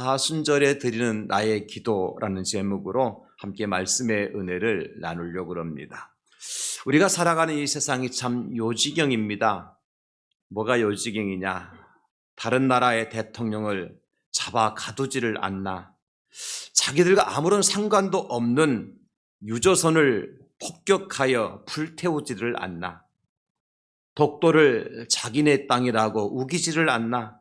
사순절에 드리는 나의 기도라는 제목으로 함께 말씀의 은혜를 나누려고 합니다. 우리가 살아가는 이 세상이 참 요지경입니다. 뭐가 요지경이냐? 다른 나라의 대통령을 잡아 가두지를 않나? 자기들과 아무런 상관도 없는 유조선을 폭격하여 불태우지를 않나? 독도를 자기네 땅이라고 우기지를 않나?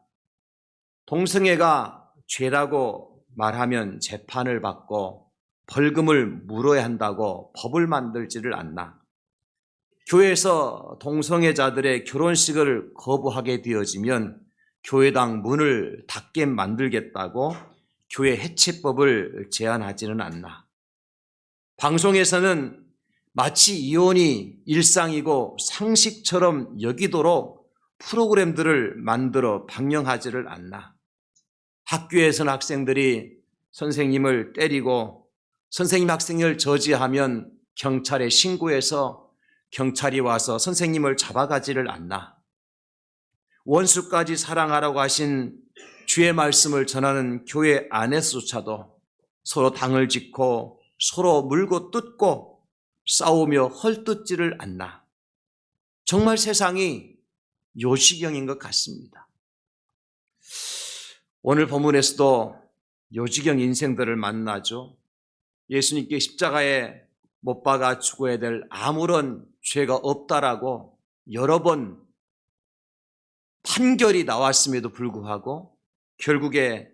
동성애가 죄라고 말하면 재판을 받고 벌금을 물어야 한다고 법을 만들지를 않나? 교회에서 동성애자들의 결혼식을 거부하게 되어지면 교회당 문을 닫게 만들겠다고 교회 해체법을 제안하지는 않나? 방송에서는 마치 이혼이 일상이고 상식처럼 여기도록 프로그램들을 만들어 방영하지를 않나? 학교에서는 학생들이 선생님을 때리고 선생님 학생을 저지하면 경찰에 신고해서 경찰이 와서 선생님을 잡아가지를 않나? 원수까지 사랑하라고 하신 주의 말씀을 전하는 교회 안에서조차도 서로 당을 짓고 서로 물고 뜯고 싸우며 헐뜯지를 않나? 정말 세상이 요지경인 것 같습니다. 오늘 본문에서도 요지경 인생들을 만나죠. 예수님께 십자가에 못 박아 죽어야 될 아무런 죄가 없다라고 여러 번 판결이 나왔음에도 불구하고 결국에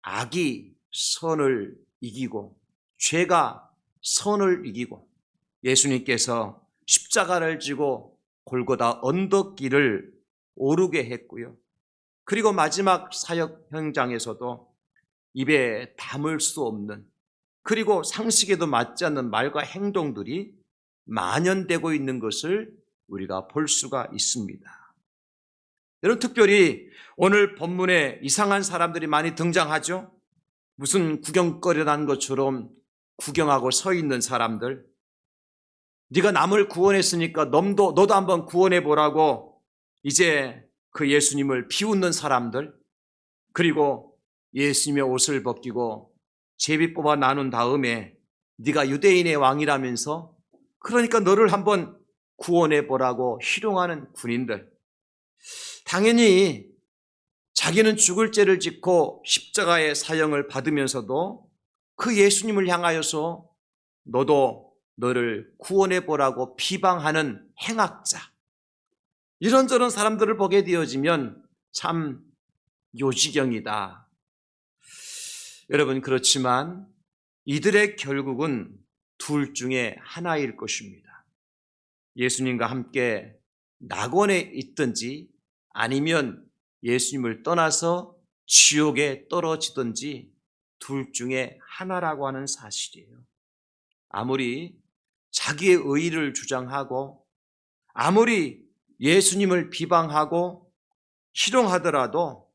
악이 선을 이기고 죄가 선을 이기고 예수님께서 십자가를 지고 골고다 언덕길을 오르게 했고요. 그리고 마지막 사역 현장에서도 입에 담을 수 없는, 그리고 상식에도 맞지 않는 말과 행동들이 만연되고 있는 것을 우리가 볼 수가 있습니다. 여러분, 특별히 오늘 본문에 이상한 사람들이 많이 등장하죠. 무슨 구경거리 난 것처럼 구경하고 서 있는 사람들, 네가 남을 구원했으니까 너도 한번 구원해 보라고 이제 그 예수님을 비웃는 사람들, 그리고 예수님의 옷을 벗기고 제비 뽑아 나눈 다음에 네가 유대인의 왕이라면서 그러니까 너를 한번 구원해 보라고 희롱하는 군인들, 당연히 자기는 죽을 죄를 짓고 십자가의 사형을 받으면서도 그 예수님을 향하여서 너도 너를 구원해 보라고 비방하는 행악자, 이런저런 사람들을 보게 되어지면 참 요지경이다. 여러분, 그렇지만 이들의 결국은 둘 중에 하나일 것입니다. 예수님과 함께 낙원에 있든지 아니면 예수님을 떠나서 지옥에 떨어지든지 둘 중에 하나라고 하는 사실이에요. 아무리 자기의 의의를 주장하고 아무리 예수님을 비방하고 희롱하더라도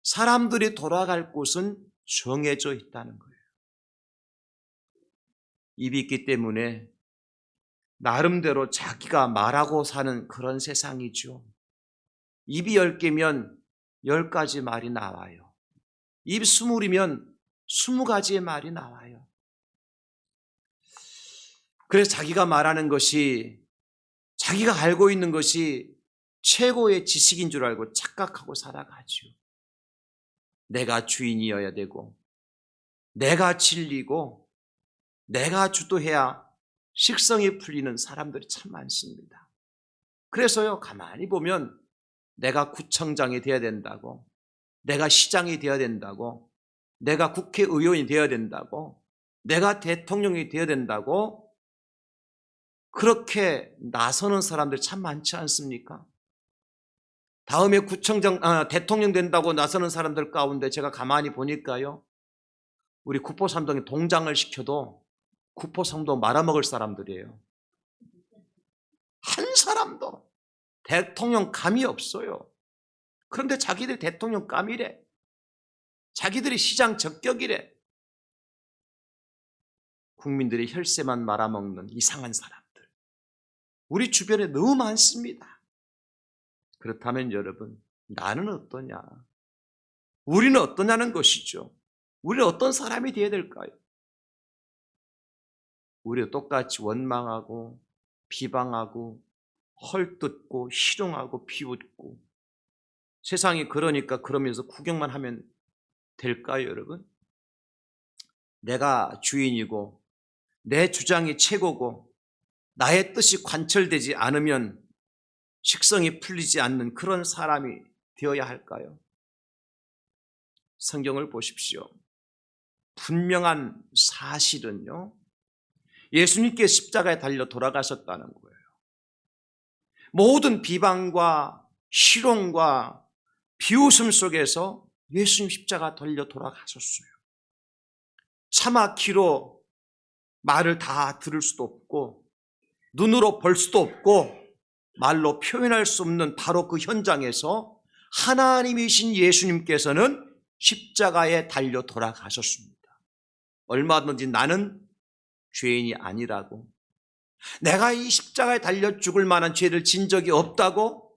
사람들이 돌아갈 곳은 정해져 있다는 거예요. 입이 있기 때문에 나름대로 자기가 말하고 사는 그런 세상이죠. 입이 10개면 10가지 말이 나와요. 입 20이면 20가지의 말이 나와요. 그래서 자기가 말하는 것이, 자기가 알고 있는 것이 최고의 지식인 줄 알고 착각하고 살아가죠. 내가 주인이어야 되고 내가 진리고 내가 주도해야 식성이 풀리는 사람들이 참 많습니다. 그래서요, 가만히 보면 내가 구청장이 되어야 된다고, 내가 시장이 되어야 된다고, 내가 국회의원이 되어야 된다고, 내가 대통령이 되어야 된다고 그렇게 나서는 사람들 참 많지 않습니까? 다음에 대통령 된다고 나서는 사람들 가운데 제가 가만히 보니까요, 우리 구포삼동에 동장을 시켜도 구포삼도 말아먹을 사람들이에요. 한 사람도 대통령 감이 없어요. 그런데 자기들 대통령 감이래. 자기들이 시장 적격이래. 국민들의 혈세만 말아먹는 이상한 사람들, 우리 주변에 너무 많습니다. 그렇다면 여러분, 나는 어떠냐? 우리는 어떠냐는 것이죠. 우리는 어떤 사람이 되어야 될까요? 우리도 똑같이 원망하고 비방하고 헐뜯고 희롱하고 비웃고 세상이 그러니까 그러면서 구경만 하면 될까요, 여러분? 내가 주인이고 내 주장이 최고고 나의 뜻이 관철되지 않으면 식성이 풀리지 않는 그런 사람이 되어야 할까요? 성경을 보십시오. 분명한 사실은요, 예수님께 십자가에 달려 돌아가셨다는 거예요. 모든 비방과 희롱과 비웃음 속에서 예수님 십자가 달려 돌아가셨어요. 차마 귀로 말을 다 들을 수도 없고 눈으로 볼 수도 없고 말로 표현할 수 없는 바로 그 현장에서 하나님이신 예수님께서는 십자가에 달려 돌아가셨습니다. 얼마든지 나는 죄인이 아니라고, 내가 이 십자가에 달려 죽을 만한 죄를 진 적이 없다고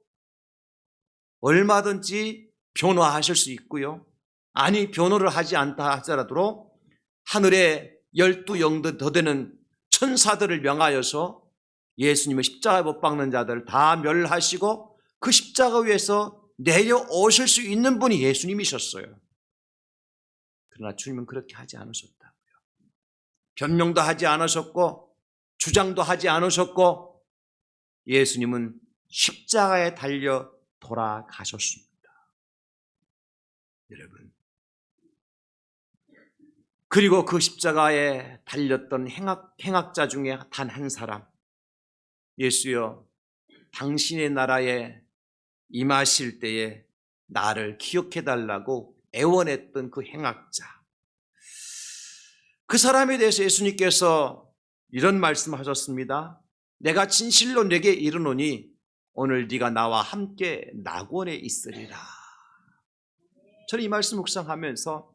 얼마든지 변호하실 수 있고요. 아니, 변호를 하지 않다 하더라도 하늘에 12영들 더 되는 천사들을 명하여서 예수님의 십자가에 못 박는 자들을 다 멸하시고 그 십자가 위에서 내려오실 수 있는 분이 예수님이셨어요. 그러나 주님은 그렇게 하지 않으셨다고요. 변명도 하지 않으셨고 주장도 하지 않으셨고 예수님은 십자가에 달려 돌아가셨습니다. 여러분, 그리고 그 십자가에 달렸던 행악자 중에 단 한 사람, 예수여, 당신의 나라에 임하실 때에 나를 기억해달라고 애원했던 그 행악자, 그 사람에 대해서 예수님께서 이런 말씀하셨습니다. 내가 진실로 네게 이르노니 오늘 네가 나와 함께 낙원에 있으리라. 저는 이 말씀 묵상하면서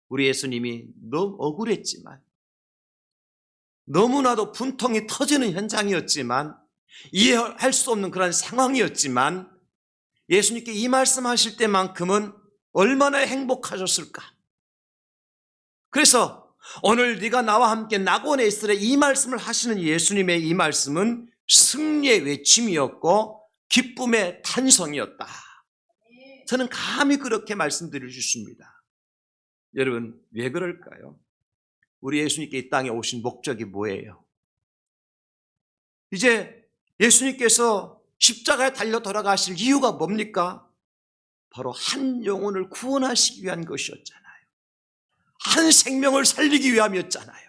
우리 예수님이 너무 억울했지만, 너무나도 분통이 터지는 현장이었지만, 이해할 수 없는 그런 상황이었지만 예수님께 이 말씀하실 때만큼은 얼마나 행복하셨을까. 그래서 오늘 네가 나와 함께 낙원에 있으라, 이 말씀을 하시는 예수님의 이 말씀은 승리의 외침이었고 기쁨의 탄성이었다. 저는 감히 그렇게 말씀드릴 수 있습니다. 여러분, 왜 그럴까요? 우리 예수님께 이 땅에 오신 목적이 뭐예요? 이제 예수님께서 십자가에 달려 돌아가실 이유가 뭡니까? 바로 한 영혼을 구원하시기 위한 것이었잖아요. 한 생명을 살리기 위함이었잖아요.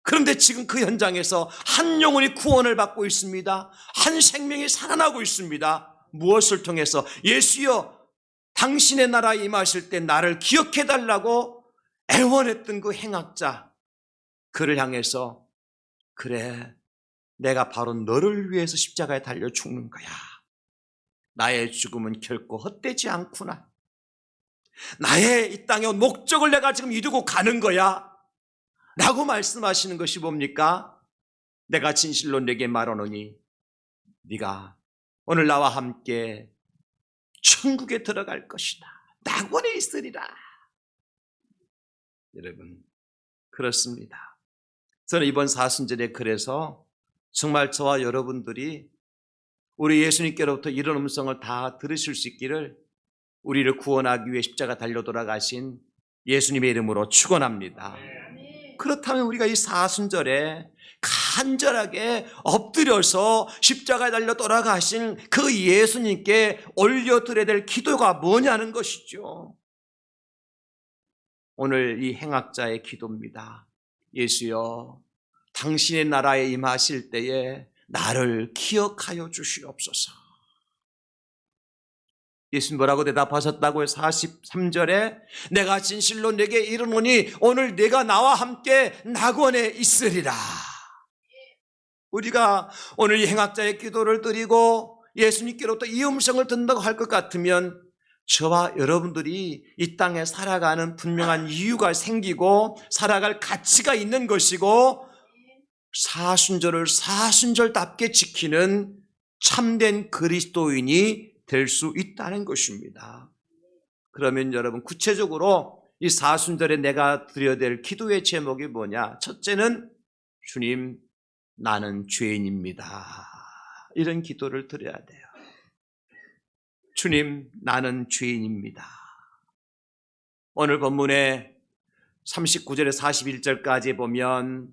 그런데 지금 그 현장에서 한 영혼이 구원을 받고 있습니다. 한 생명이 살아나고 있습니다. 무엇을 통해서? 예수여, 당신의 나라에 임하실 때 나를 기억해달라고 애원했던 그 행악자, 그를 향해서 그래, 내가 바로 너를 위해서 십자가에 달려 죽는 거야. 나의 죽음은 결코 헛되지 않구나. 나의 이 땅의 목적을 내가 지금 이루고 가는 거야 라고 말씀하시는 것이 뭡니까? 내가 진실로 네게 말하노니 네가 오늘 나와 함께 천국에 들어갈 것이다. 낙원에 있으리라. 여러분, 그렇습니다. 저는 이번 사순절에 그래서 정말 저와 여러분들이 우리 예수님께로부터 이런 음성을 다 들으실 수 있기를 우리를 구원하기 위해 십자가 달려 돌아가신 예수님의 이름으로 축원합니다. 그렇다면 우리가 이 사순절에 간절하게 엎드려서 십자가에 달려 돌아가신 그 예수님께 올려드려야 될 기도가 뭐냐는 것이죠. 오늘 이 행악자의 기도입니다. 예수여, 당신의 나라에 임하실 때에 나를 기억하여 주시옵소서. 예수님 뭐라고 대답하셨다고요? 43절에 내가 진실로 네게 이르노니 오늘 네가 나와 함께 낙원에 있으리라. 우리가 오늘 이 행악자의 기도를 드리고 예수님께로부터 이 음성을 듣는다고 할 것 같으면 저와 여러분들이 이 땅에 살아가는 분명한 이유가 생기고 살아갈 가치가 있는 것이고 사순절을 사순절답게 지키는 참된 그리스도인이 될 수 있다는 것입니다. 그러면 여러분 구체적으로 이 사순절에 내가 드려야 될 기도의 제목이 뭐냐? 첫째는 주님 나는 죄인입니다. 이런 기도를 드려야 돼요. 주님 나는 죄인입니다. 오늘 본문에 39절에 41절까지 보면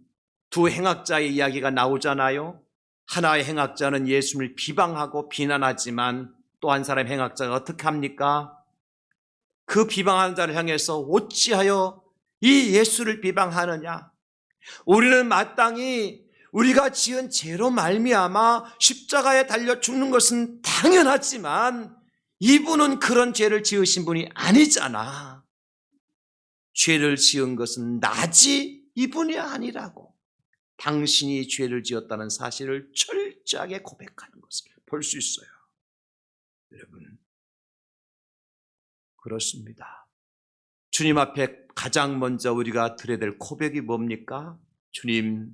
두 행악자의 이야기가 나오잖아요. 하나의 행악자는 예수님을 비방하고 비난하지만 또 한 사람의 행악자가 어떻게 합니까? 그 비방하는 자를 향해서 어찌하여 이 예수를 비방하느냐? 우리는 마땅히 우리가 지은 죄로 말미암아 십자가에 달려 죽는 것은 당연하지만 이분은 그런 죄를 지으신 분이 아니잖아. 죄를 지은 것은 나지 이분이 아니라고. 당신이 죄를 지었다는 사실을 철저하게 고백하는 것을 볼 수 있어요. 여러분, 그렇습니다. 주님 앞에 가장 먼저 우리가 드려야 될 고백이 뭡니까? 주님,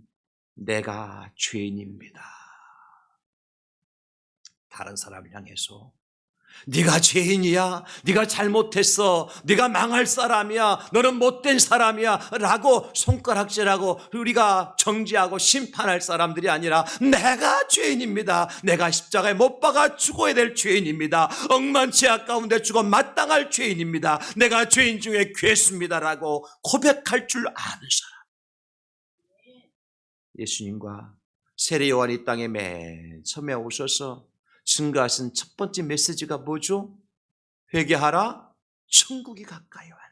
내가 죄인입니다. 다른 사람을 향해서 네가 죄인이야, 네가 잘못했어, 네가 망할 사람이야, 너는 못된 사람이야 라고 손가락질하고 우리가 정죄하고 심판할 사람들이 아니라 내가 죄인입니다. 내가 십자가에 못 박아 죽어야 될 죄인입니다. 억만 죄악 가운데 죽어 마땅할 죄인입니다. 내가 죄인 중에 괴수입니다라고 고백할 줄 아는 사람. 예수님과 세례 요한이 이 땅에 맨 처음에 오셔서 증거하신 첫 번째 메시지가 뭐죠? 회개하라, 천국이 가까이 왔느니라.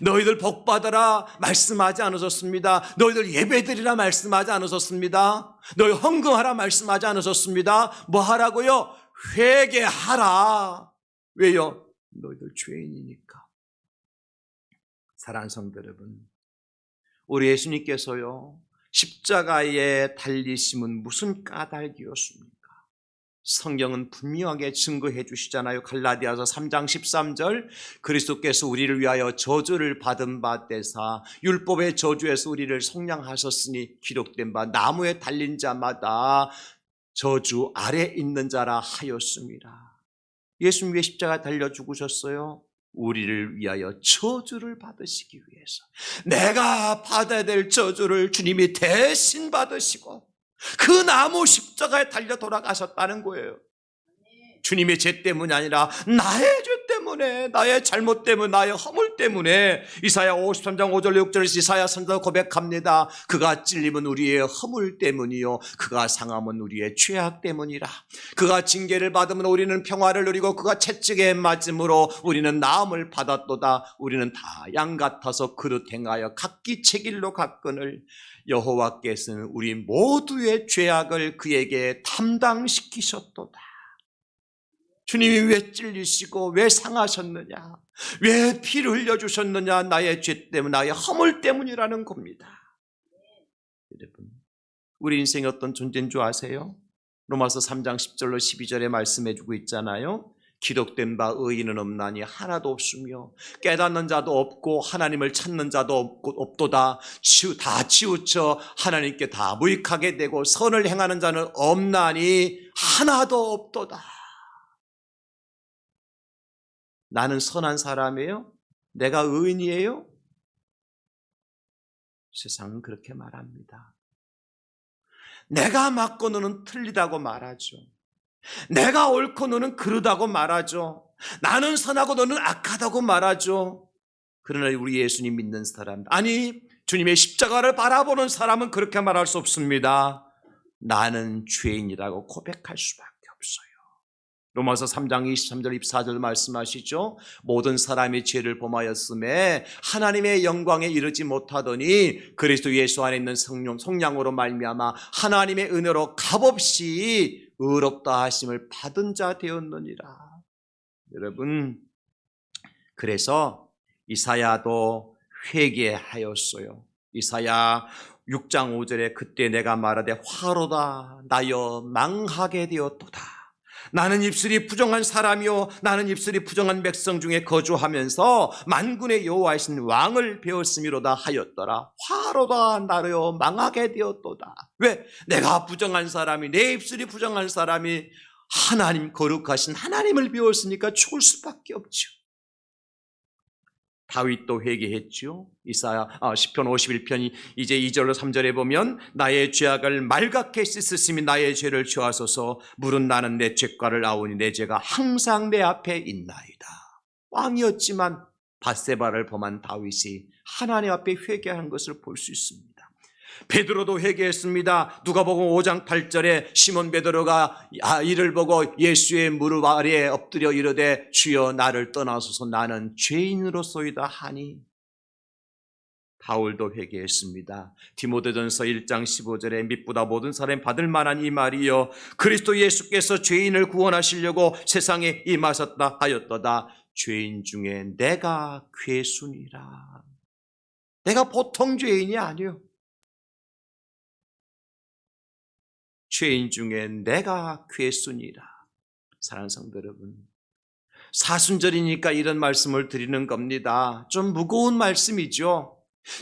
너희들 복받아라 말씀하지 않으셨습니다. 너희들 예배드리라 말씀하지 않으셨습니다. 너희 헌금하라 말씀하지 않으셨습니다. 뭐 하라고요? 회개하라. 왜요? 너희들 죄인이니까. 사랑하는 성도 여러분, 우리 예수님께서요 십자가에 달리심은 무슨 까닭이었습니까? 성경은 분명하게 증거해 주시잖아요. 갈라디아서 3장 13절, 그리스도께서 우리를 위하여 저주를 받은 바 되사 율법의 저주에서 우리를 속량하셨으니 기록된 바 나무에 달린 자마다 저주 아래 있는 자라 하였습니다. 예수님 왜 십자가에 달려 죽으셨어요? 우리를 위하여 저주를 받으시기 위해서. 내가 받아야 될 저주를 주님이 대신 받으시고 그 나무 십자가에 달려 돌아가셨다는 거예요. 주님의 죄 때문이 아니라 나의 죄 때문에, 나의 잘못 때문에, 나의 허물 때문에. 이사야 53장 5절 6절에서 이사야 선지자가 고백합니다. 그가 찔림은 우리의 허물 때문이요 그가 상함은 우리의 죄악 때문이라. 그가 징계를 받으면 우리는 평화를 누리고 그가 채찍에 맞음으로 우리는 나음을 받았도다. 우리는 다 양 같아서 그릇 행하여 각기 제 길로 갔거늘 여호와께서는 우리 모두의 죄악을 그에게 담당시키셨도다. 주님이 왜 찔리시고 왜 상하셨느냐, 왜 피를 흘려주셨느냐? 나의 죄 때문, 나의 허물 때문이라는 겁니다. 여러분, 우리 인생이 어떤 존재인 줄 아세요? 로마서 3장 10절로 12절에 말씀해주고 있잖아요. 기록된 바 의인은 없나니 하나도 없으며 깨닫는 자도 없고 하나님을 찾는 자도 없도다. 다 치우쳐 하나님께 다 무익하게 되고 선을 행하는 자는 없나니 하나도 없도다. 나는 선한 사람이에요? 내가 의인이에요? 세상은 그렇게 말합니다. 내가 맞고 너는 틀리다고 말하죠. 내가 옳고 너는 그르다고 말하죠. 나는 선하고 너는 악하다고 말하죠. 그러나 우리 예수님 믿는 사람, 아니 주님의 십자가를 바라보는 사람은 그렇게 말할 수 없습니다. 나는 죄인이라고 고백할 수밖에 없어요. 로마서 3장 23절 24절 말씀하시죠. 모든 사람이 죄를 범하였음에 하나님의 영광에 이르지 못하더니 그리스도 예수 안에 있는 성령으로 말미암아 하나님의 은혜로 값없이 의롭다 하심을 받은 자 되었느니라. 여러분, 그래서 이사야도 회개하였어요. 이사야 6장 5절에 그때 내가 말하되 화로다 나여 망하게 되었도다. 나는 입술이 부정한 사람이요 나는 입술이 부정한 백성 중에 거주하면서 만군의 여호와이신 왕을 배웠음이로다 하였더라. 화로다 나여 망하게 되었도다. 왜? 내가 부정한 사람이, 내 입술이 부정한 사람이 하나님, 거룩하신 하나님을 비웠으니까 죽을 수밖에 없죠. 다윗도 회개했죠. 시편 51편 이제 2절로 3절에 보면 나의 죄악을 말갛게 씻으심이 나의 죄를 지하소서. 물은 나는 내 죄과를 아오니 내 죄가 항상 내 앞에 있나이다. 왕이었지만 밧세바를 범한 다윗이 하나님 앞에 회개한 것을 볼 수 있습니다. 베드로도 회개했습니다. 누가복음 5장 8절에 시몬 베드로가 이를 보고 예수의 무릎 아래에 엎드려 이르되 주여 나를 떠나소서 나는 죄인으로소이다 하니. 바울도 회개했습니다. 디모데전서 1장 15절에 믿보다 모든 사람이 받을 만한 이 말이요 그리스도 예수께서 죄인을 구원하시려고 세상에 임하셨다 하였도다. 죄인 중에 내가 괴순이라. 내가 보통 죄인이 아니요, 죄인 중에 내가 괴순이라. 사랑하는 성도 여러분, 사순절이니까 이런 말씀을 드리는 겁니다. 좀 무거운 말씀이죠.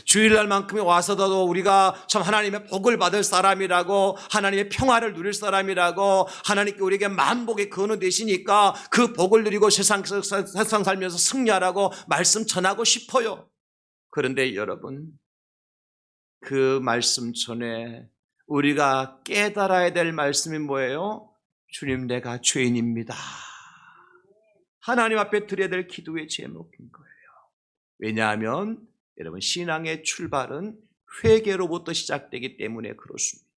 주일날만큼에 와서도 우리가 참 하나님의 복을 받을 사람이라고, 하나님의 평화를 누릴 사람이라고, 하나님께 우리에게 만복의 근원 되시니까 그 복을 누리고 세상 살면서 승리하라고 말씀 전하고 싶어요. 그런데 여러분, 그 말씀 전에 우리가 깨달아야 될 말씀이 뭐예요? 주님, 내가 죄인입니다. 하나님 앞에 드려야 될 기도의 제목인 거예요. 왜냐하면 여러분, 신앙의 출발은 회개로부터 시작되기 때문에 그렇습니다.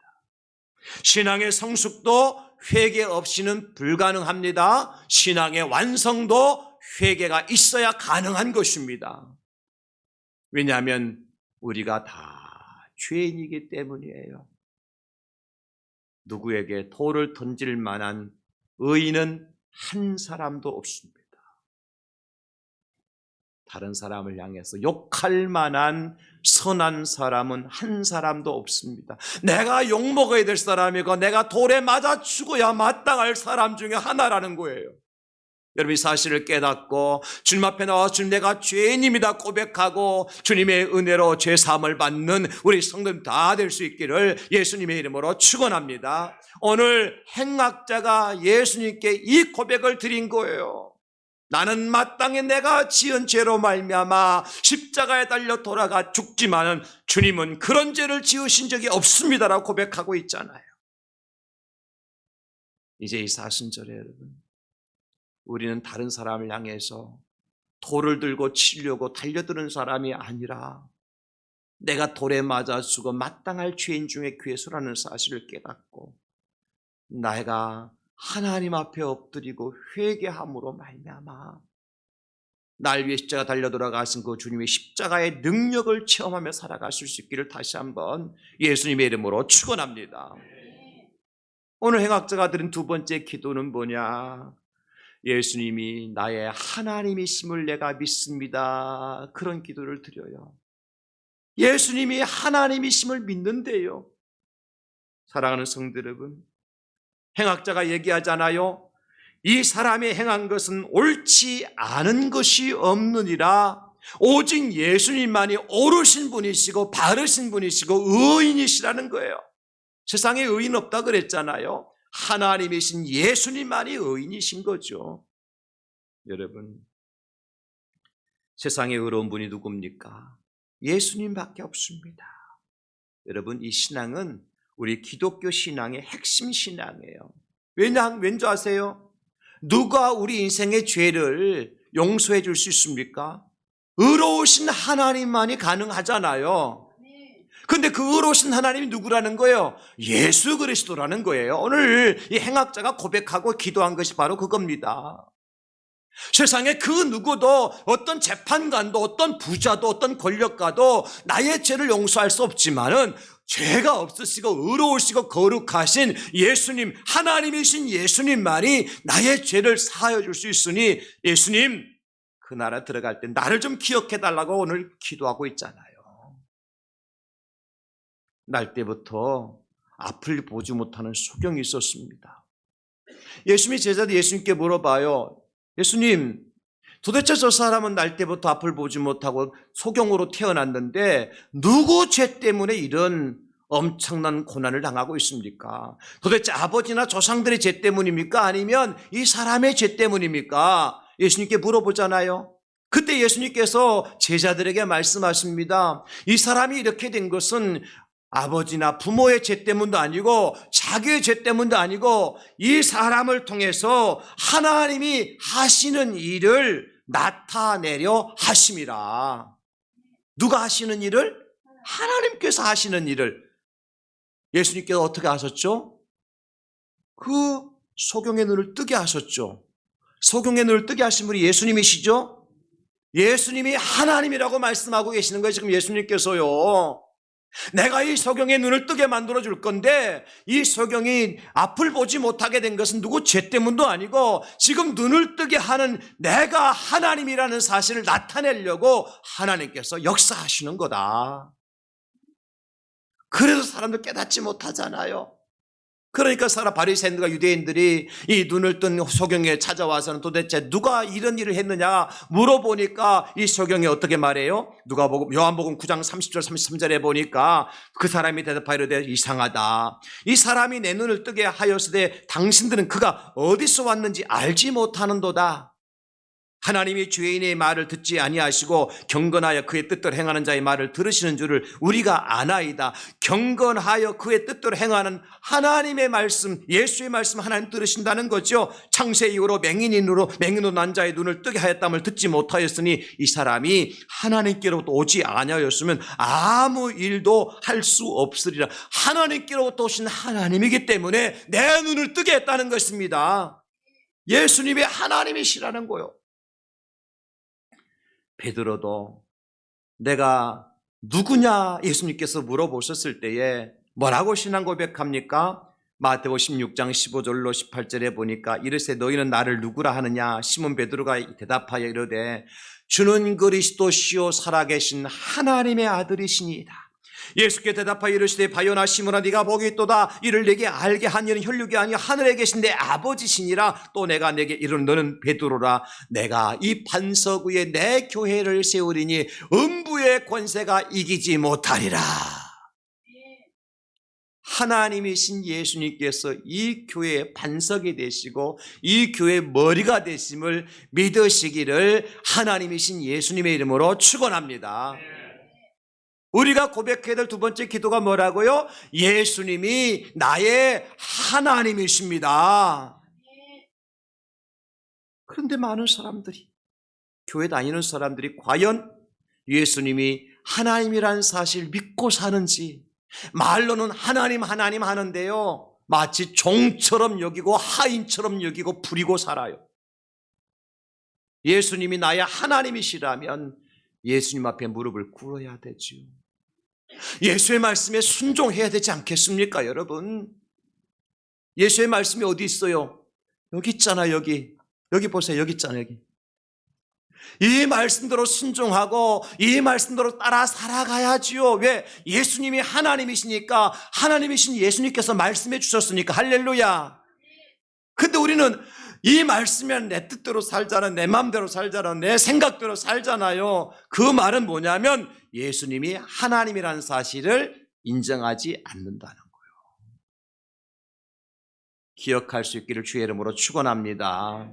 신앙의 성숙도 회개 없이는 불가능합니다. 신앙의 완성도 회개가 있어야 가능한 것입니다. 왜냐하면 우리가 다 죄인이기 때문이에요. 누구에게 돌을 던질 만한 의인은 한 사람도 없습니다. 다른 사람을 향해서 욕할 만한 선한 사람은 한 사람도 없습니다. 내가 욕먹어야 될 사람이고 내가 돌에 맞아 죽어야 마땅할 사람 중에 하나라는 거예요. 여러분, 이 사실을 깨닫고 주님 앞에 나와 주님, 내가 죄인입니다 고백하고 주님의 은혜로 죄사함을 받는 우리 성도님 다 될 수 있기를 예수님의 이름으로 축원합니다. 오늘 행악자가 예수님께 이 고백을 드린 거예요. 나는 마땅히 내가 지은 죄로 말미암아 십자가에 달려 돌아가 죽지만은 주님은 그런 죄를 지으신 적이 없습니다라고 고백하고 있잖아요. 이제 이 사순절에 여러분, 우리는 다른 사람을 향해서 돌을 들고 치려고 달려드는 사람이 아니라 내가 돌에 맞아 죽어 마땅할 죄인 중에 괴수라는 사실을 깨닫고 내가 하나님 앞에 엎드리고 회개함으로 말미암아 날 위해 십자가 달려 돌아가신 그 주님의 십자가의 능력을 체험하며 살아가실 수 있기를 다시 한번 예수님의 이름으로 축원합니다. 오늘 행악자가 드린 두 번째 기도는 뭐냐? 예수님이 나의 하나님이심을 내가 믿습니다. 그런 기도를 드려요. 예수님이 하나님이심을 믿는데요. 사랑하는 성도 여러분, 행악자가 얘기하잖아요. 이 사람이 행한 것은 옳지 않은 것이 없느니라. 오직 예수님만이 옳으신 분이시고 바르신 분이시고 의인이시라는 거예요. 세상에 의인 없다 그랬잖아요. 하나님이신 예수님만이 의인이신 거죠. 여러분, 세상에 의로운 분이 누굽니까? 예수님밖에 없습니다. 여러분, 이 신앙은 우리 기독교 신앙의 핵심 신앙이에요. 왠지 아세요? 누가 우리 인생의 죄를 용서해 줄 수 있습니까? 의로우신 하나님만이 가능하잖아요. 근데 그 의로우신 하나님이 누구라는 거예요? 예수 그리스도라는 거예요. 오늘 이 행악자가 고백하고 기도한 것이 바로 그겁니다. 세상에 그 누구도, 어떤 재판관도, 어떤 부자도, 어떤 권력가도 나의 죄를 용서할 수 없지만은 죄가 없으시고 의로우시고 거룩하신 예수님, 하나님이신 예수님만이 나의 죄를 사하여 줄 수 있으니 예수님, 그 나라 들어갈 때 나를 좀 기억해 달라고 오늘 기도하고 있잖아요. 날 때부터 앞을 보지 못하는 소경이 있었습니다. 예수님이 제자들 예수님께 물어봐요. 예수님, 도대체 저 사람은 날 때부터 앞을 보지 못하고 소경으로 태어났는데 누구 죄 때문에 이런 엄청난 고난을 당하고 있습니까? 도대체 아버지나 조상들의 죄 때문입니까? 아니면 이 사람의 죄 때문입니까? 예수님께 물어보잖아요. 그때 예수님께서 제자들에게 말씀하십니다. 이 사람이 이렇게 된 것은 아버지나 부모의 죄 때문도 아니고 자기의 죄 때문도 아니고 이 사람을 통해서 하나님이 하시는 일을 나타내려 하심이라. 누가 하시는 일을? 하나님께서 하시는 일을. 예수님께서 어떻게 하셨죠? 그 소경의 눈을 뜨게 하셨죠. 소경의 눈을 뜨게 하신 분이 예수님이시죠? 예수님이 하나님이라고 말씀하고 계시는 거예요. 지금 예수님께서요. 내가 이 소경의 눈을 뜨게 만들어 줄 건데 이 소경이 앞을 보지 못하게 된 것은 누구 죄 때문도 아니고 지금 눈을 뜨게 하는 내가 하나님이라는 사실을 나타내려고 하나님께서 역사하시는 거다. 그래도 사람들 깨닫지 못하잖아요. 그러니까 바리새인들과 유대인들이 이 눈을 뜬 소경에 찾아와서는 도대체 누가 이런 일을 했느냐 물어보니까 이 소경이 어떻게 말해요? 요한복음 9장 30절 33절에 보니까 그 사람이 대답하이르되 이상하다. 이 사람이 내 눈을 뜨게 하였으되 당신들은 그가 어디서 왔는지 알지 못하는도다. 하나님이 죄인의 말을 듣지 아니하시고 경건하여 그의 뜻대로 행하는 자의 말을 들으시는 줄을 우리가 아나이다. 경건하여 그의 뜻대로 행하는 하나님의 말씀, 예수의 말씀 하나님 들으신다는 거죠. 창세 이후로 맹인으로 난 자의 눈을 뜨게 하였담을 듣지 못하였으니 이 사람이 하나님께로부터 오지 아니하였으면 아무 일도 할 수 없으리라. 하나님께로부터 오신 하나님이기 때문에 내 눈을 뜨게 했다는 것입니다. 예수님이 하나님이시라는 거요. 베드로도 내가 누구냐 예수님께서 물어보셨을 때에 뭐라고 신앙 고백합니까? 마태복음 16장 15절로 18절에 보니까 이르세 너희는 나를 누구라 하느냐? 시몬 베드로가 대답하여 이르되 주는 그리스도시요 살아계신 하나님의 아들이시니이다. 예수께 대답하여 이르시되 바요나 시몬아 네가 복이 있도다. 이를 내게 알게 한 이는 혈육이 아니요 하늘에 계신 내 아버지시니라. 또 내가 내게 이르는 너는 베드로라. 내가 이 반석 위에 내 교회를 세우리니 음부의 권세가 이기지 못하리라. 하나님이신 예수님께서 이 교회의 반석이 되시고 이 교회의 머리가 되심을 믿으시기를 하나님이신 예수님의 이름으로 축원합니다. 우리가 고백해야 될 두 번째 기도가 뭐라고요? 예수님이 나의 하나님이십니다. 그런데 많은 사람들이, 교회 다니는 사람들이 과연 예수님이 하나님이라는 사실을 믿고 사는지, 말로는 하나님 하는데요, 마치 종처럼 여기고 하인처럼 여기고 부리고 살아요. 예수님이 나의 하나님이시라면 예수님 앞에 무릎을 꿇어야 되지요. 예수의 말씀에 순종해야 되지 않겠습니까, 여러분? 예수의 말씀이 어디 있어요? 여기 있잖아요, 여기. 여기 보세요, 여기 있잖아요, 여기. 이 말씀대로 순종하고 이 말씀대로 따라 살아가야지요. 왜? 예수님이 하나님이시니까, 하나님이신 예수님께서 말씀해 주셨으니까. 할렐루야. 근데 우리는 이 말씀이면 내 뜻대로 살잖아, 내 마음대로 살잖아, 내 생각대로 살잖아요. 그 말은 뭐냐면 예수님이 하나님이라는 사실을 인정하지 않는다는 거예요. 기억할 수 있기를 주의 이름으로 축원합니다.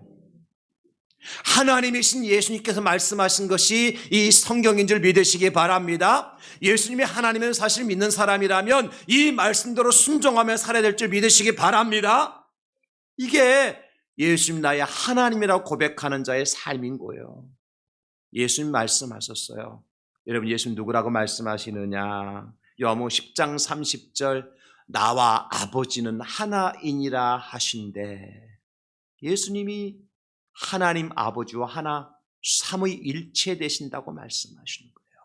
하나님이신 예수님께서 말씀하신 것이 이 성경인 줄 믿으시기 바랍니다. 예수님이 하나님의 사실을 믿는 사람이라면 이 말씀대로 순종하며 살아야 될 줄 믿으시기 바랍니다. 이게 예수님 나의 하나님이라고 고백하는 자의 삶인 거예요. 예수님 말씀하셨어요. 여러분, 예수님 누구라고 말씀하시느냐? 요한복음 10장 30절 나와 아버지는 하나이니라 하신대. 예수님이 하나님 아버지와 하나 삼위일체 되신다고 말씀하시는 거예요.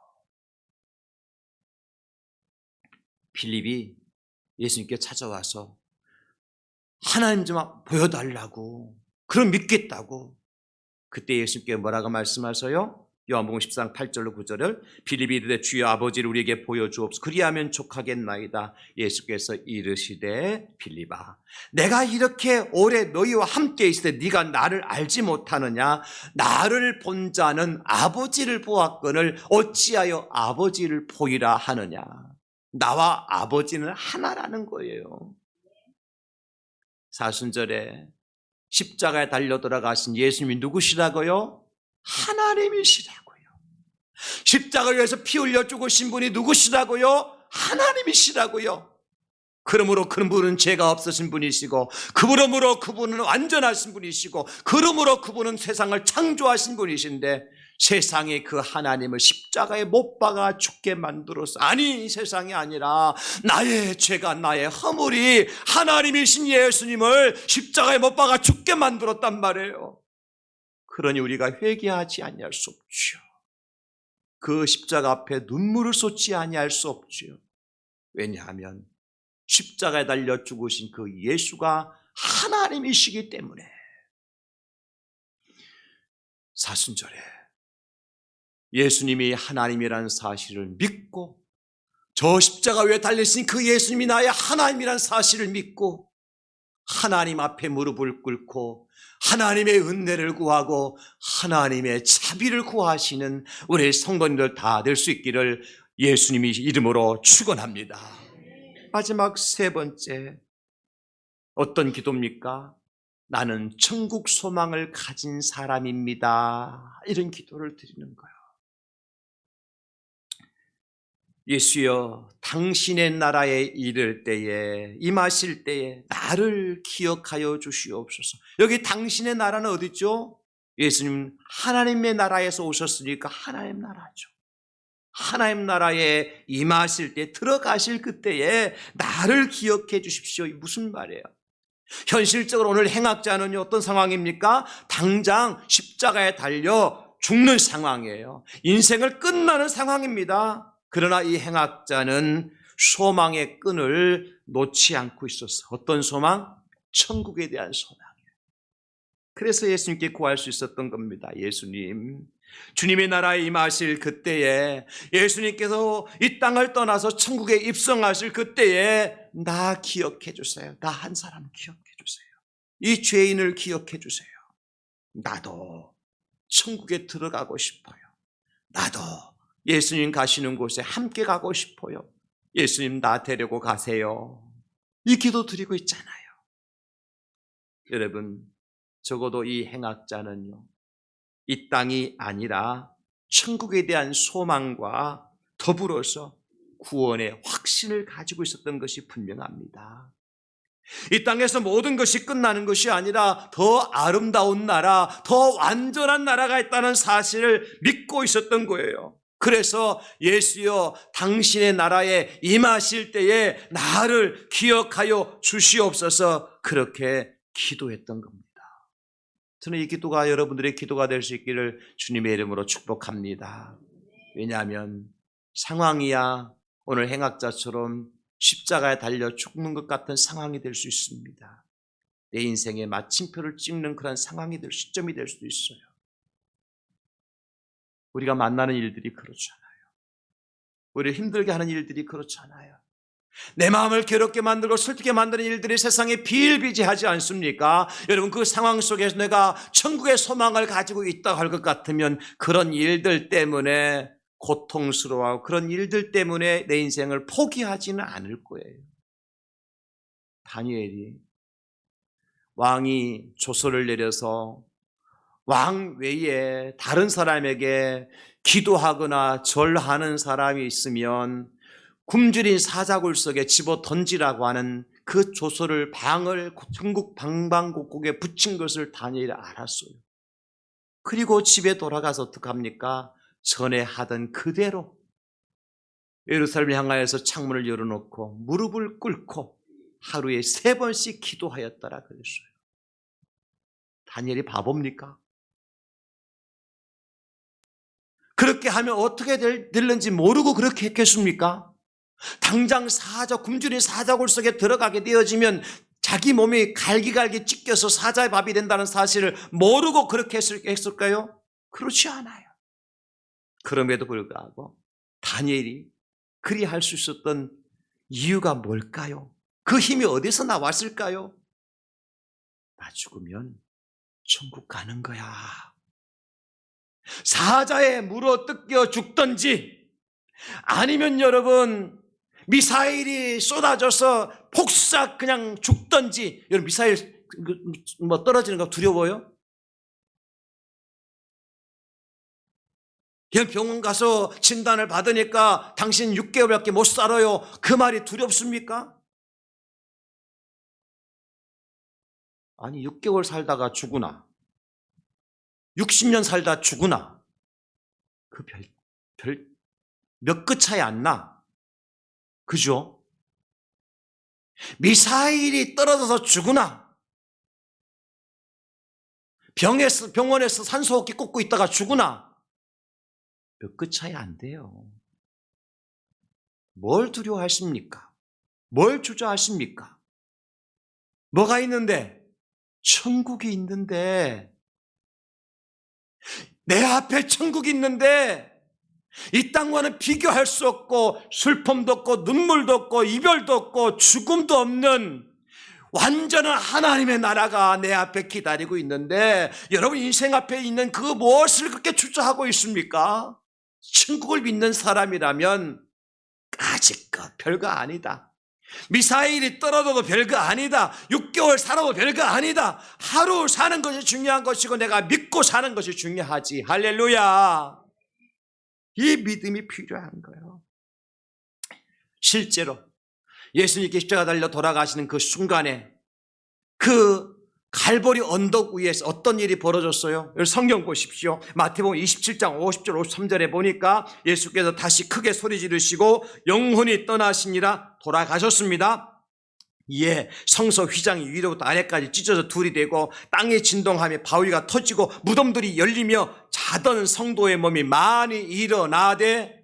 빌립이 예수님께 찾아와서 하나님 좀 보여달라고, 그럼 믿겠다고. 그때 예수님께 뭐라고 말씀하세요? 요한복음 14장 8절로 9절을 빌립이 이르되 주여 아버지를 우리에게 보여주옵소서 그리하면 족하겠나이다. 예수께서 이르시되 빌립아 내가 이렇게 오래 너희와 함께 있을 때 네가 나를 알지 못하느냐? 나를 본 자는 아버지를 보았거늘 어찌하여 아버지를 보이라 하느냐? 나와 아버지는 하나라는 거예요. 사순절에 십자가에 달려 돌아가신 예수님이 누구시라고요? 하나님이시라고요. 십자가 위에서 피 흘려 죽으신 분이 누구시라고요? 하나님이시라고요. 그러므로 그분은 죄가 없으신 분이시고, 그러므로 그분은 완전하신 분이시고, 그러므로 그분은 세상을 창조하신 분이신데, 세상에 그 하나님을 십자가에 못 박아 죽게 만들어서, 아니 세상이 아니라 나의 죄가, 나의 허물이 하나님이신 예수님을 십자가에 못 박아 죽게 만들었단 말이에요. 그러니 우리가 회개하지 아니할 수 없죠. 그 십자가 앞에 눈물을 쏟지 아니할 수 없죠. 왜냐하면 십자가에 달려 죽으신 그 예수가 하나님이시기 때문에. 사순절에 예수님이 하나님이라는 사실을 믿고, 저 십자가 위에 달리신 그 예수님이 나의 하나님이라는 사실을 믿고, 하나님 앞에 무릎을 꿇고 하나님의 은혜를 구하고 하나님의 자비를 구하시는 우리 성도님들 다 될 수 있기를 예수님이 이름으로 축원합니다. 마지막 세 번째, 어떤 기도입니까? 나는 천국 소망을 가진 사람입니다. 이런 기도를 드리는 거예요. 예수여, 당신의 나라에 이를 때에, 임하실 때에 나를 기억하여 주시옵소서. 여기 당신의 나라는 어디죠? 예수님 하나님의 나라에서 오셨으니까 하나님 나라죠. 하나님 나라에 임하실 때, 들어가실 그때에 나를 기억해 주십시오. 이 무슨 말이에요? 현실적으로 오늘 행악자는요, 어떤 상황입니까? 당장 십자가에 달려 죽는 상황이에요. 인생을 끝나는 상황입니다. 그러나 이 행악자는 소망의 끈을 놓지 않고 있었어. 어떤 소망? 천국에 대한 소망이에요. 그래서 예수님께 구할 수 있었던 겁니다. 예수님, 주님의 나라에 임하실 그때에, 예수님께서 이 땅을 떠나서 천국에 입성하실 그때에 나 기억해 주세요. 나 한 사람 기억해 주세요. 이 죄인을 기억해 주세요. 나도 천국에 들어가고 싶어요. 나도 예수님 가시는 곳에 함께 가고 싶어요. 예수님 나 데리고 가세요. 이 기도 드리고 있잖아요. 여러분, 적어도 이 행악자는요, 이 땅이 아니라 천국에 대한 소망과 더불어서 구원의 확신을 가지고 있었던 것이 분명합니다. 이 땅에서 모든 것이 끝나는 것이 아니라 더 아름다운 나라, 더 완전한 나라가 있다는 사실을 믿고 있었던 거예요. 그래서 예수여, 당신의 나라에 임하실 때에 나를 기억하여 주시옵소서, 그렇게 기도했던 겁니다. 저는 이 기도가 여러분들의 기도가 될 수 있기를 주님의 이름으로 축복합니다. 왜냐하면 상황이야 오늘 행악자처럼 십자가에 달려 죽는 것 같은 상황이 될 수 있습니다. 내 인생의 마침표를 찍는 그런 상황이 될 시점이 될 수도 있어요. 우리가 만나는 일들이 그렇잖아요. 우리를 힘들게 하는 일들이 그렇잖아요. 내 마음을 괴롭게 만들고 슬프게 만드는 일들이 세상에 비일비재하지 않습니까? 여러분, 그 상황 속에서 내가 천국의 소망을 가지고 있다고 할 것 같으면 그런 일들 때문에 고통스러워하고 그런 일들 때문에 내 인생을 포기하지는 않을 거예요. 다니엘이 왕이 조서를 내려서 왕 외에 다른 사람에게 기도하거나 절하는 사람이 있으면 굶주린 사자굴 속에 집어 던지라고 하는 그 조서를 방을 전국 방방곡곡에 붙인 것을 다니엘이 알았어요. 그리고 집에 돌아가서 어떡합니까? 전에 하던 그대로 예루살렘을 향하여서 창문을 열어놓고 무릎을 꿇고 하루에 3번씩 기도하였더라 그랬어요. 다니엘이 바보입니까? 그렇게 하면 어떻게 될는지 모르고 그렇게 했겠습니까? 당장 굶주린 사자굴 속에 들어가게 되어지면 자기 몸이 갈기갈기 찢겨서 사자의 밥이 된다는 사실을 모르고 그렇게 했을까요? 그렇지 않아요. 그럼에도 불구하고 다니엘이 그리 할 수 있었던 이유가 뭘까요? 그 힘이 어디서 나왔을까요? 나 죽으면 천국 가는 거야. 사자에 물어 뜯겨 죽든지 아니면 여러분 미사일이 쏟아져서 폭삭 그냥 죽던지. 여러분 미사일 뭐 떨어지는 거 두려워요? 그냥 병원 가서 진단을 받으니까 당신 6개월밖에 못 살아요. 그 말이 두렵습니까? 아니 6개월 살다가 죽으나 60년 살다 죽으나 그 몇 끗 차이 안 나. 그죠? 미사일이 떨어져서 죽으나 병원에서 산소호흡기 꽂고 있다가 죽으나 몇 끗 차이 안 돼요. 뭘 두려워하십니까? 뭘 주저하십니까? 뭐가 있는데? 천국이 있는데, 내 앞에 천국이 있는데 이 땅과는 비교할 수 없고 슬픔도 없고 눈물도 없고 이별도 없고 죽음도 없는 완전한 하나님의 나라가 내 앞에 기다리고 있는데 여러분 인생 앞에 있는 그 무엇을 그렇게 주저하고 있습니까? 천국을 믿는 사람이라면 까짓것 별거 아니다. 미사일이 떨어져도 별거 아니다. 6개월 살아도 별거 아니다. 하루 사는 것이 중요한 것이고 내가 믿고 사는 것이 중요하지. 할렐루야. 이 믿음이 필요한 거예요. 실제로 예수님께 십자가 달려 돌아가시는 그 순간에 그 갈보리 언덕 위에서 어떤 일이 벌어졌어요? 성경 보십시오. 마태복음 27장 50절 53절에 보니까 예수께서 다시 크게 소리 지르시고 영혼이 떠나시니라 돌아가셨습니다. 이에 성서 휘장이 위로부터 아래까지 찢어져 둘이 되고 땅이 진동하며 바위가 터지고 무덤들이 열리며 자던 성도의 몸이 많이 일어나되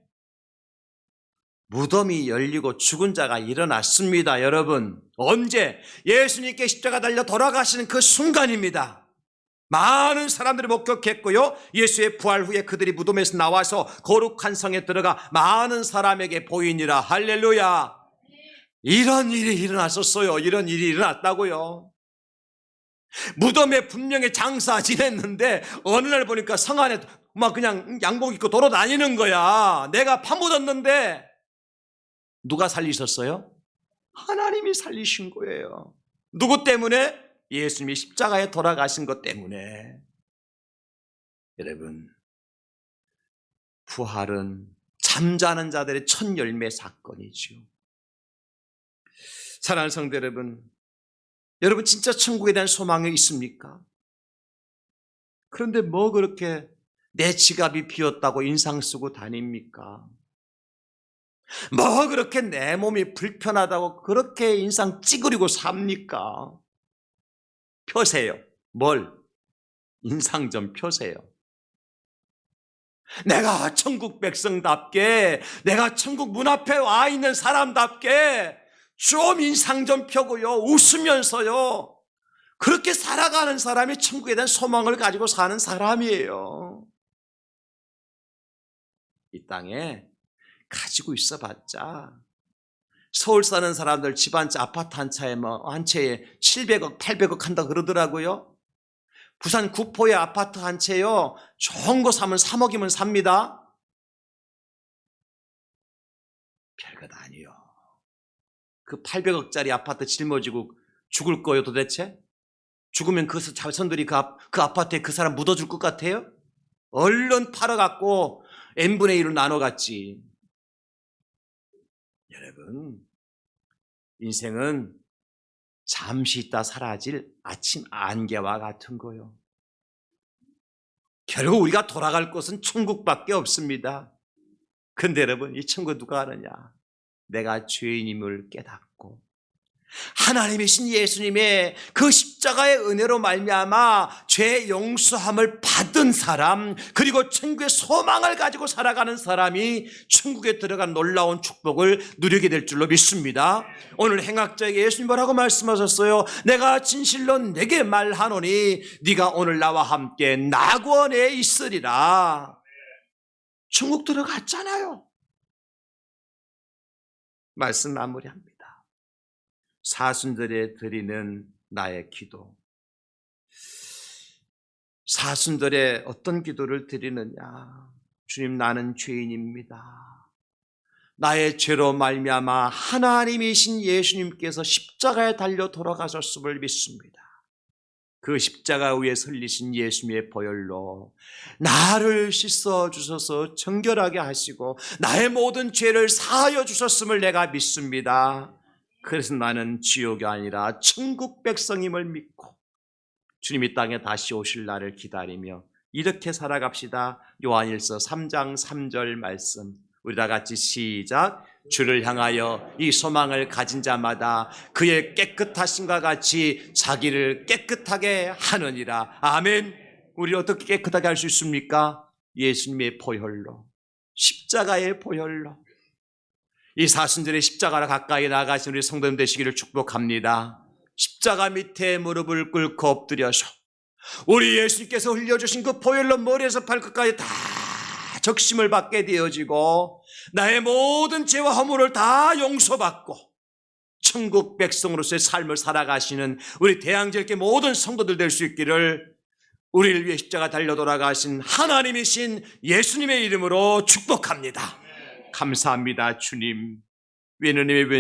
무덤이 열리고 죽은 자가 일어났습니다. 여러분 언제? 예수님께 십자가 달려 돌아가시는 그 순간입니다. 많은 사람들이 목격했고요. 예수의 부활 후에 그들이 무덤에서 나와서 거룩한 성에 들어가 많은 사람에게 보이니라. 할렐루야. 이런 일이 일어났었어요. 이런 일이 일어났다고요. 무덤에 분명히 장사 지냈는데 어느 날 보니까 성 안에 막 그냥 양복 입고 돌아다니는 거야. 내가 파묻었는데 누가 살리셨어요? 하나님이 살리신 거예요. 누구 때문에? 예수님이 십자가에 돌아가신 것 때문에. 여러분 부활은 잠자는 자들의 첫 열매 사건이죠. 사랑하는 성도 여러분, 여러분 진짜 천국에 대한 소망이 있습니까? 그런데 뭐 그렇게 내 지갑이 비었다고 인상 쓰고 다닙니까? 뭐 그렇게 내 몸이 불편하다고 그렇게 인상 찌그리고 삽니까? 펴세요. 뭘? 인상 좀 펴세요. 내가 천국 백성답게, 내가 천국 문 앞에 와 있는 사람답게 좀 인상 좀 펴고요. 웃으면서요. 그렇게 살아가는 사람이 천국에 대한 소망을 가지고 사는 사람이에요. 이 땅에 가지고 있어봤자 서울 사는 사람들 집 한 채, 아파트 한 차에 한 채에 700억, 800억 한다 그러더라고요. 부산 구포의 아파트 한 채요. 좋은 거 사면 3억이면 삽니다. 별것 아니요. 그 800억짜리 아파트 짊어지고 죽을 거예요 도대체? 죽으면 그 자손들이 그 아파트에 그 사람 묻어줄 것 같아요? 얼른 팔아갖고 n분의 1로 나눠갔지. 여러분 인생은 잠시 있다 사라질 아침 안개와 같은 거요. 결국 우리가 돌아갈 곳은 천국밖에 없습니다. 근데 여러분 이 천국 누가 아느냐? 내가 죄인임을 깨닫고 하나님이신 예수님의 그 십자가의 은혜로 말미암아 죄 용서함을 받은 사람, 그리고 천국의 소망을 가지고 살아가는 사람이 천국에 들어간 놀라운 축복을 누리게 될 줄로 믿습니다. 오늘 행악자에게 예수님 뭐라고 말씀하셨어요? 내가 진실로 내게 말하노니 네가 오늘 나와 함께 낙원에 있으리라. 천국 들어갔잖아요. 말씀 마무리합니다. 사순절에 드리는 나의 기도. 사순절에 어떤 기도를 드리느냐? 주님 나는 죄인입니다. 나의 죄로 말미암아 하나님이신 예수님께서 십자가에 달려 돌아가셨음을 믿습니다. 그 십자가 위에 설리신 예수님의 보혈로 나를 씻어주셔서 정결하게 하시고 나의 모든 죄를 사하여 주셨음을 내가 믿습니다. 그래서 나는 지옥이 아니라 천국 백성임을 믿고 주님이 땅에 다시 오실 날을 기다리며 이렇게 살아갑시다. 요한일서 3장 3절 말씀 우리 다 같이 시작. 주를 향하여 이 소망을 가진 자마다 그의 깨끗하심과 같이 자기를 깨끗하게 하느니라. 아멘. 우리 어떻게 깨끗하게 할 수 있습니까? 예수님의 보혈로, 십자가의 보혈로. 이 사순절에 십자가로 가까이 나가신 우리 성도님 되시기를 축복합니다. 십자가 밑에 무릎을 꿇고 엎드려서 우리 예수님께서 흘려주신 그 보혈로 머리에서 발끝까지 다 적심을 받게 되어지고 나의 모든 죄와 허물을 다 용서받고 천국 백성으로서의 삶을 살아가시는 우리 대항절교 모든 성도들 될 수 있기를 우리를 위해 십자가 달려 돌아가신 하나님이신 예수님의 이름으로 축복합니다. 감사합니다. 주님. 위너님의